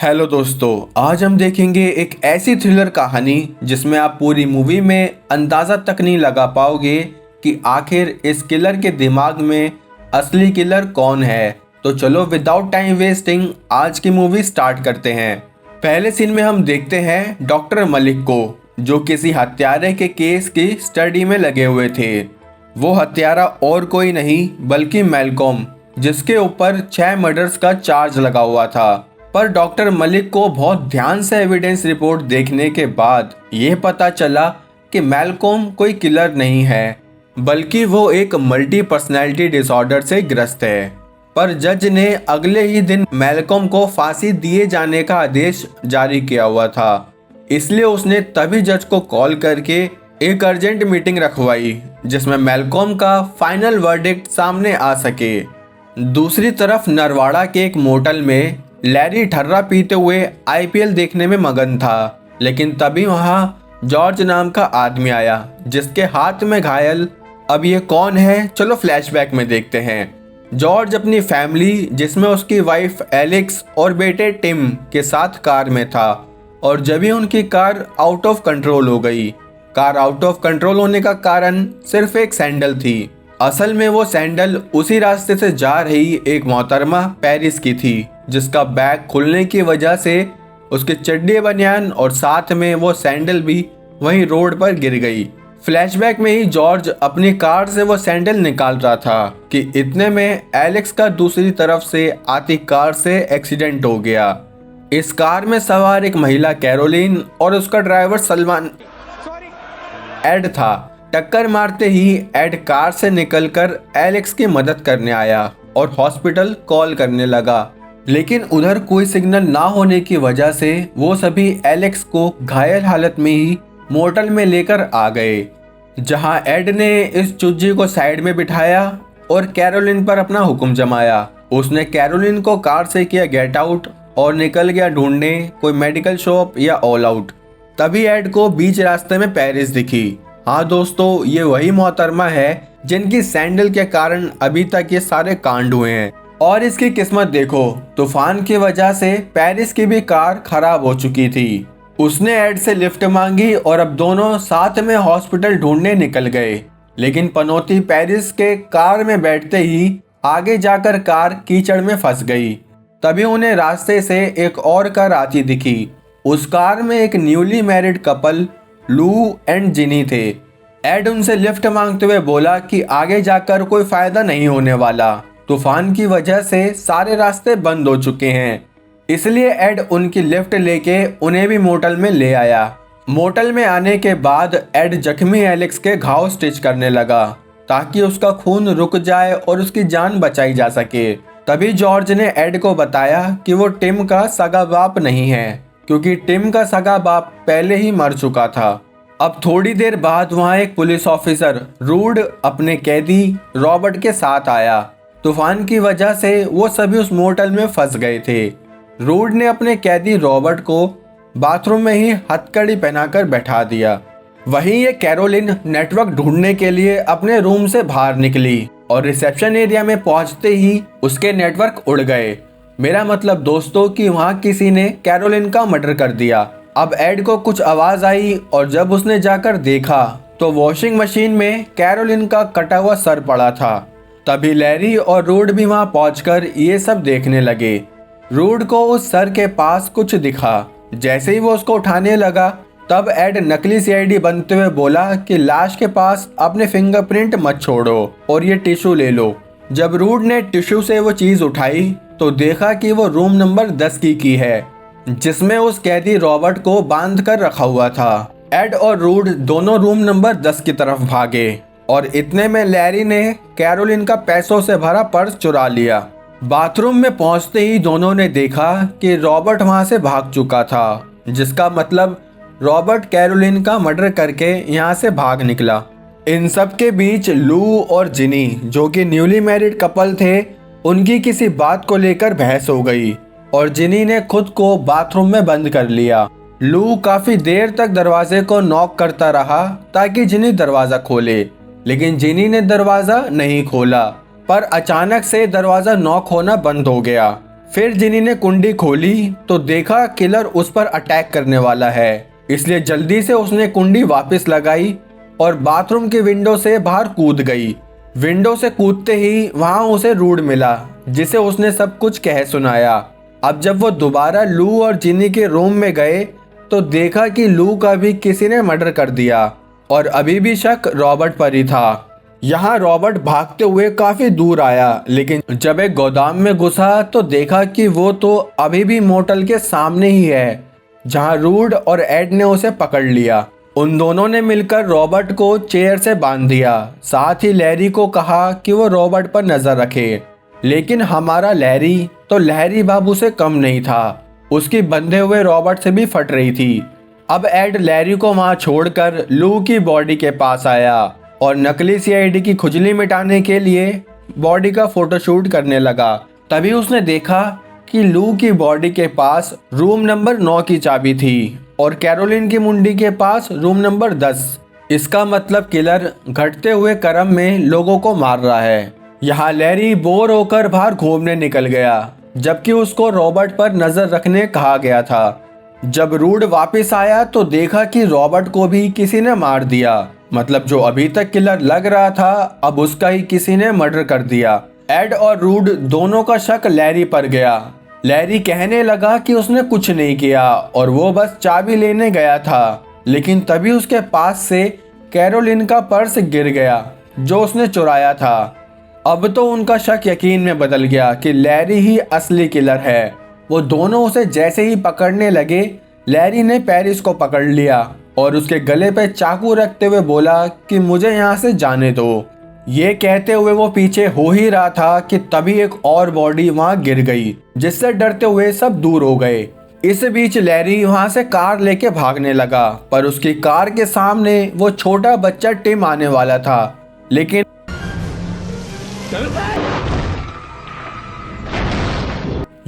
Hello दोस्तों, आज हम देखेंगे एक ऐसी थ्रिलर कहानी जिसमें आप पूरी मूवी में अंदाज़ा तक नहीं लगा पाओगे कि आखिर इस किलर के दिमाग में असली किलर कौन है। तो चलो विदाउट टाइम वेस्टिंग आज की मूवी स्टार्ट करते हैं। पहले सीन में हम देखते हैं डॉक्टर मलिक को, जो किसी हत्यारे के केस की स्टडी में लगे हुए थे। वो हत्यारा और कोई नहीं बल्कि मैलकॉम, जिसके ऊपर 6 मर्डर्स का चार्ज लगा हुआ था। पर डॉक्टर मलिक को बहुत ध्यान से एविडेंस रिपोर्ट देखने के बाद ये पता चला कि मैलकॉम कोई किलर नहीं है, बल्कि वो एक मल्टी पर्सनैलिटी डिसऑर्डर से ग्रस्त है। पर जज ने अगले ही दिन मैलकॉम को फांसी दिए जाने का आदेश जारी किया हुआ था, इसलिए उसने तभी जज को कॉल करके एक अर्जेंट मीटिंग रखवाई जिसमें मैलकॉम का फाइनल वर्डिक्ट सामने आ सके। दूसरी तरफ नरवाड़ा के एक मोटल में लैरी ठर्रा पीते हुए आईपीएल देखने में मगन था, लेकिन तभी वहां जॉर्ज नाम का आदमी आया जिसके हाथ में घायल। अब ये कौन है, चलो फ्लैशबैक में देखते हैं। जॉर्ज अपनी फैमिली जिसमें उसकी वाइफ एलेक्स और बेटे टिम के साथ कार में था, और जब ही उनकी कार आउट ऑफ कंट्रोल हो गई। कार आउट ऑफ कंट्रोल होने का कारण सिर्फ एक सैंडल थी। असल में वो सैंडल उसी रास्ते से जा रही एक मोहतरमा पेरिस की थी, जिसका बैग खुलने की वजह से उसके चड्डी बनियान और साथ में वो सैंडल भी वहीं रोड पर गिर गई। फ्लैशबैक में ही जॉर्ज अपनी कार से वो सैंडल निकाल रहा था कि इतने में एलेक्स का दूसरी तरफ से आती कार से एक्सीडेंट हो गया। इस कार में सवार एक महिला कैरोलिन और उसका ड्राइवर सलमान एड था। टक्कर मारते ही एड कार से निकलकर एलेक्स की मदद करने आया और हॉस्पिटल कॉल करने लगा, लेकिन उधर कोई सिग्नल ना होने की वजह से वो सभी एलेक्स को घायल हालत में ही मोटल में लेकर आ गए, जहां एड ने इस चुज्जी को साइड में बिठाया और कैरोलिन पर अपना हुक्म जमाया। उसने कैरोलिन को कार से किया गेट आउट और निकल गया ढूंढने कोई मेडिकल शॉप या ऑल आउट। तभी एड को बीच रास्ते में पेरिस दिखी। हाँ दोस्तों, ये वही मोहतरमा है जिनकी सैंडल के कारण अभी तक ये सारे कांड हुए हैं। और इसकी किस्मत देखो, तूफान की वजह से पेरिस की भी कार खराब हो चुकी थी। उसने एड से लिफ्ट मांगी और अब दोनों साथ में हॉस्पिटल ढूंढने निकल गए, लेकिन पनौती पेरिस के कार में बैठते ही आगे जाकर कार कीचड़ में फंस गई। तभी उन्हें रास्ते से एक और कार आती दिखी। उस कार में एक न्यूली मैरिड कपल लू एंड जिनी थे। एड उनसे लिफ्ट मांगते हुए बोला कि आगे जाकर कोई फायदा नहीं होने वाला, तूफान की वजह से सारे रास्ते बंद हो चुके हैं। इसलिए एड उनकी लिफ्ट लेके उन्हें भी मोटल में ले आया। मोटल में आने के बाद एड जख्मी एलेक्स के घाव स्टिच करने लगा ताकि उसका खून रुक जाए और उसकी जान बचाई जा सके। तभी जॉर्ज ने एड को बताया कि वो टिम का सगा बाप नहीं है, क्योंकि टिम का सगा बाप पहले ही मर चुका था। अब थोड़ी देर बाद वहाँ एक पुलिस ऑफिसर रूड अपने कैदी रॉबर्ट के साथ आया। तूफान की वजह से वो सभी उस मोटल में फंस गए थे। रूड ने अपने कैदी रॉबर्ट को बाथरूम में ही हथकड़ी पहनाकर बैठा दिया। वहीं ये कैरोलिन नेटवर्क ढूंढने के लिए अपने रूम से बाहर निकली और रिसेप्शन एरिया में पहुंचते ही उसके नेटवर्क उड़ गए। मेरा मतलब दोस्तों कि वहाँ किसी ने कैरोलिन का मर्डर कर दिया। अब एड को कुछ आवाज आई और जब उसने जाकर देखा तो वॉशिंग मशीन में कैरोलिन का कटा हुआ सर पड़ा था। तभी लैरी और रूड भी वहाँ पहुंचकर ये सब देखने लगे। रूड को उस सर के पास कुछ दिखा। जैसे ही वो उसको उठाने लगा तब एड नकली सीआईडी बनते हुए बोला कि लाश के पास अपने फिंगरप्रिंट मत छोड़ो और ये टिश्यू ले लो। जब रूड ने टिश्यू से वो चीज उठाई तो देखा कि वो रूम नंबर 10 की है, जिसमें उस कैदी रॉबर्ट को बांध कर रखा हुआ था। एड और रूड दोनों रूम नंबर 10 की तरफ भागे और इतने में लैरी ने कैरोलिन का पैसों से भरा पर्स चुरा लिया। बाथरूम में पहुंचते ही दोनों ने देखा कि रॉबर्ट वहां से भाग चुका था, जिसका मतलब रॉबर्ट कैरोलिन का मर्डर करके यहाँ से भाग निकला। इन सब के बीच लू और जिनी, जो कि न्यूली मैरिड कपल थे, उनकी किसी बात को लेकर बहस हो गई और जिनी ने खुद को बाथरूम में बंद कर लिया। लू काफी देर तक दरवाजे को नॉक करता रहा ताकि जिनी दरवाजा खोले, लेकिन जिनी ने दरवाजा नहीं खोला। पर अचानक से दरवाजा नॉक होना बंद हो गया। फिर जिनी ने कुंडी खोली तो देखा किलर उस पर अटैक करने वाला है, इसलिए जल्दी से उसने कुंडी वापस लगाई और बाथरूम की विंडो से बाहर कूद गई। विंडो से कूदते ही वहां उसे रूड मिला, जिसे उसने सब कुछ कह सुनाया। अब जब वो दोबारा लू और जिनी के रूम में गए तो देखा कि लू का भी किसी ने मर्डर कर दिया और अभी भी शक रॉबर्ट पर ही था। यहाँ रॉबर्ट भागते हुए काफी दूर आया, लेकिन जब एक गोदाम में घुसा तो देखा कि वो तो अभी भी मोटल के सामने ही है, जहाँ रूड और एड ने उसे पकड़ लिया। उन दोनों ने मिलकर रॉबर्ट को चेयर से बांध दिया। साथ ही लैरी को कहा कि वो रॉबर्ट पर नजर रखे, लेकिन हमारा लैरी तो लहरी बाबू से कम नहीं था, उसकी बंधे हुए रॉबर्ट से भी फट रही थी। अब एड लैरी को वहां छोड़कर लू की बॉडी के पास आया और नकली सीआईडी की खुजली मिटाने के लिए बॉडी का फोटोशूट करने लगा। तभी उसने देखा कि लू की बॉडी के पास रूम नंबर 9 की चाबी थी और कैरोलिन की मुंडी के पास रूम नंबर 10। इसका मतलब किलर घटते हुए क्रम में लोगों को मार रहा है। यहाँ लैरी बोर होकर बाहर घूमने निकल गया, जबकि उसको रॉबर्ट पर नजर रखने कहा गया था। जब रूड वापस आया तो देखा कि रॉबर्ट को भी किसी ने मार दिया, मतलब जो अभी तक किलर लग रहा था अब उसका ही किसी ने मर्डर कर दिया। एड और रूड दोनों का शक लैरी पर गया। लैरी कहने लगा कि उसने कुछ नहीं किया और वो बस चाबी लेने गया था, लेकिन तभी उसके पास से कैरोलिन का पर्स गिर गया जो उसने चुराया था। अब तो उनका शक यकीन में बदल गया कि लैरी ही असली किलर है। वो दोनों उसे जैसे ही पकड़ने लगे, लैरी ने पेरिस को पकड़ लिया और उसके गले पे चाकू रखते हुए बोला कि मुझे यहाँ से जाने दो। ये कहते हुए वो पीछे हो ही रहा था कि तभी एक और बॉडी वहां गिर गई, जिससे डरते हुए सब दूर हो गए। इस बीच लैरी वहां से कार लेके भागने लगा, पर उसकी कार के सामने वो छोटा बच्चा टिम आने वाला था, लेकिन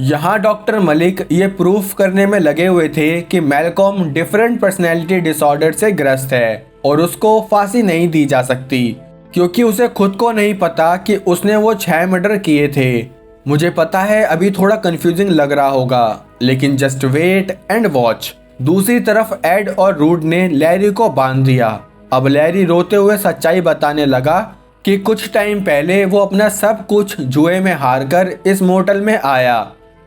यहाँ डॉक्टर मलिक ये प्रूफ करने में लगे हुए थे कि मैलकॉम डिफरेंट पर्सनैलिटी डिसऑर्डर से ग्रस्त है और उसको फांसी नहीं दी जा सकती, क्योंकि उसे खुद को नहीं पता कि उसने वो 6 मर्डर किए थे। मुझे पता है अभी थोड़ा कंफ्यूजिंग लग रहा होगा, लेकिन जस्ट वेट एंड वॉच। दूसरी तरफ एड और रूड ने लैरी को बांध दिया। अब लैरी रोते हुए सच्चाई बताने लगा कि कुछ टाइम पहले वो अपना सब कुछ जुए में हारकर इस मोटल में आया।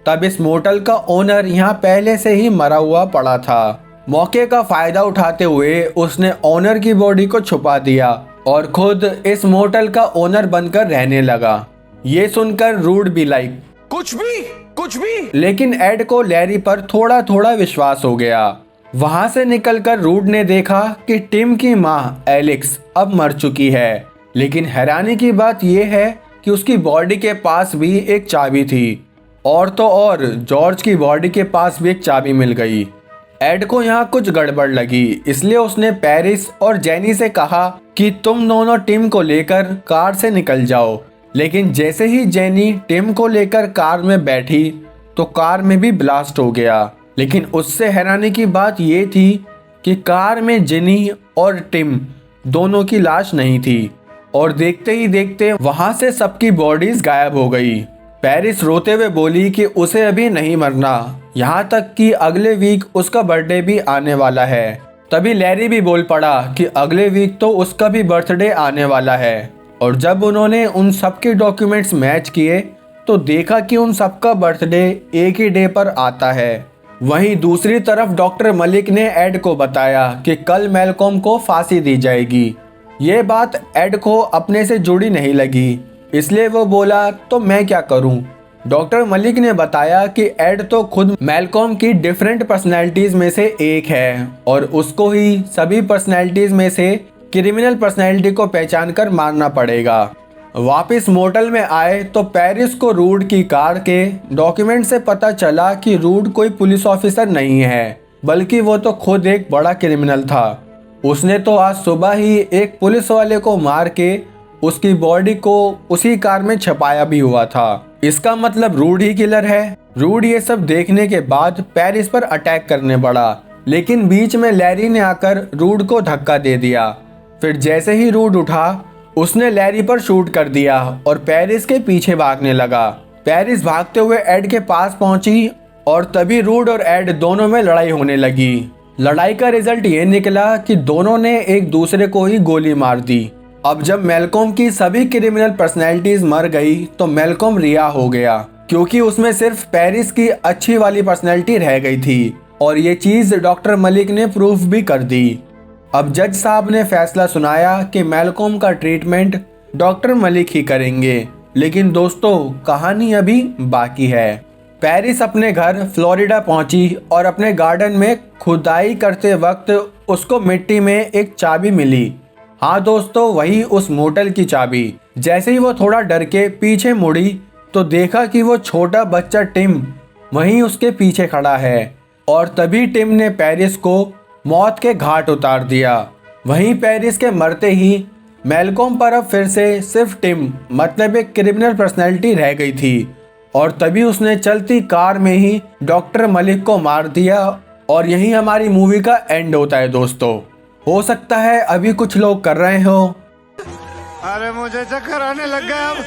तब इस मोटल का ओनर यहाँ पहले से ही मरा हुआ पड़ा था। मौके का फायदा उठाते हुए उसने ओनर की बॉडी को छुपा दिया और खुद इस मोटल का ओनर बनकर रहने लगा। ये सुनकर रूड भी लाइक कुछ भी, लेकिन एड को लैरी पर थोड़ा थोड़ा विश्वास हो गया। वहां से निकलकर रूड ने देखा कि टिम की माँ एलेक्स अब मर चुकी है, लेकिन हैरानी की बात यह है कि उसकी बॉडी के पास भी एक चाबी थी, और तो और जॉर्ज की बॉडी के पास भी एक चाबी मिल गई। एड को यहाँ कुछ गड़बड़ लगी, इसलिए उसने पेरिस और जेनी से कहा कि तुम दोनों टिम को लेकर कार से निकल जाओ। लेकिन जैसे ही जेनी टिम को लेकर कार में बैठी तो कार में भी ब्लास्ट हो गया। लेकिन उससे हैरानी की बात ये थी कि कार में जेनी और टिम दोनों की लाश नहीं थी, और देखते ही देखते वहां से सबकी बॉडीज गायब हो गई। पेरिस रोते हुए बोली कि उसे अभी नहीं मरना, यहाँ तक कि अगले वीक उसका बर्थडे भी आने वाला है। तभी लैरी भी बोल पड़ा कि अगले वीक तो उसका भी बर्थडे आने वाला है। और जब उन्होंने उन सबके डॉक्यूमेंट्स मैच किए तो देखा कि उन सबका बर्थडे एक ही डे पर आता है। वहीं दूसरी तरफ डॉक्टर मलिक ने एड को बताया कि कल मैलकॉम को फांसी दी जाएगी। ये बात एड को अपने से जुड़ी नहीं लगी, इसलिए वो बोला तो मैं क्या करूं। डॉक्टर मलिक ने बताया कि एड तो खुद मैलकॉम की डिफरेंट पर्सनैलिटीज में से एक है और उसको ही सभी पर्सनैलिटीज में से क्रिमिनल पर्सनैलिटी को पहचान कर मारना पड़ेगा। वापस मोटल में आए तो पेरिस को रूड की कार के डॉक्यूमेंट से पता चला कि रूड कोई पुलिस ऑफिसर नहीं है, बल्कि वो तो खुद एक बड़ा क्रिमिनल था। उसने तो आज सुबह ही एक पुलिस वाले को मार के उसकी बॉडी को उसी कार में छुपाया भी हुआ था। इसका मतलब रूड ही किलर है। रूड ये सब देखने के बाद पेरिस पर अटैक करने बढ़ा, लेकिन बीच में लैरी ने आकर रूड को धक्का दे दिया। फिर जैसे ही रूड उठा उसने लैरी पर शूट कर दिया और पेरिस के पीछे भागने लगा। पेरिस भागते हुए एड के पास पहुंची और तभी रूड और एड दोनों में लड़ाई होने लगी। लड़ाई का रिजल्ट ये निकला कि दोनों ने एक दूसरे को ही गोली मार दी। अब जब मैल्कॉम की सभी क्रिमिनल पर्सनैलिटीज मर गई तो मैल्कॉम रिहा हो गया, क्योंकि उसमें सिर्फ पेरिस की अच्छी वाली पर्सनैलिटी रह गई थी और ये चीज डॉक्टर मलिक ने प्रूफ भी कर दी। अब जज साहब ने फैसला सुनाया कि मैल्कॉम का ट्रीटमेंट डॉक्टर मलिक ही करेंगे। लेकिन दोस्तों, कहानी अभी बाकी है। पेरिस अपने घर फ्लोरिडा पहुंची और अपने गार्डन में खुदाई करते वक्त उसको मिट्टी में एक चाबी मिली। हाँ दोस्तों, वही उस मोटल की चाबी। जैसे ही वो थोड़ा डर के पीछे मुड़ी तो देखा कि वो छोटा बच्चा टिम वहीं उसके पीछे खड़ा है और तभी टिम ने पेरिस को मौत के घाट उतार दिया। वहीं पेरिस के मरते ही मैल्कॉम पर अब फिर से सिर्फ टिम मतलब एक क्रिमिनल पर्सनैलिटी रह गई थी और तभी उसने चलती कार में ही डॉक्टर मलिक को मार दिया और यही हमारी मूवी का एंड होता है दोस्तों। हो सकता है अभी कुछ लोग कर रहे हो, अरे मुझे चक्कर आने लग गया अब।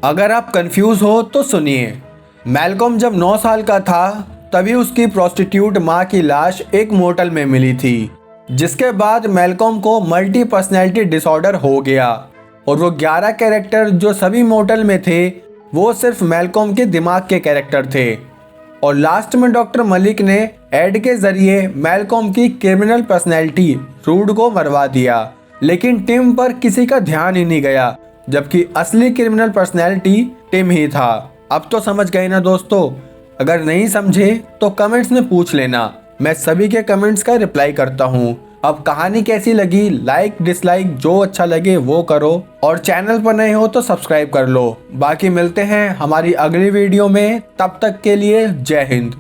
अगर आप कंफ्यूज हो तो सुनिए। मैल्कॉम जब 9 साल का था तभी उसकी प्रोस्टिट्यूट माँ की लाश एक मोटल में मिली थी, जिसके बाद मैल्कॉम को मल्टी पर्सनैलिटी डिसऑर्डर हो गया और वो 11 कैरेक्टर जो सभी मोटल में थे वो सिर्फ मैल्कॉम के दिमाग के कैरेक्टर थे। और लास्ट में डॉक्टर मलिक ने एड के जरिए मैल्कॉम की क्रिमिनल पर्सनैलिटी रूड को मरवा दिया, लेकिन टिम पर किसी का ध्यान ही नहीं गया, जबकि असली क्रिमिनल पर्सनैलिटी टिम ही था। अब तो समझ गए ना दोस्तों? अगर नहीं समझे तो कमेंट्स में पूछ लेना, मैं सभी के कमेंट्स का रिप्लाई करता हूँ। अब कहानी कैसी लगी, लाइक डिसलाइक जो अच्छा लगे वो करो और चैनल पर नए हो तो सब्सक्राइब कर लो। बाकी मिलते हैं हमारी अगली वीडियो में, तब तक के लिए जय हिंद।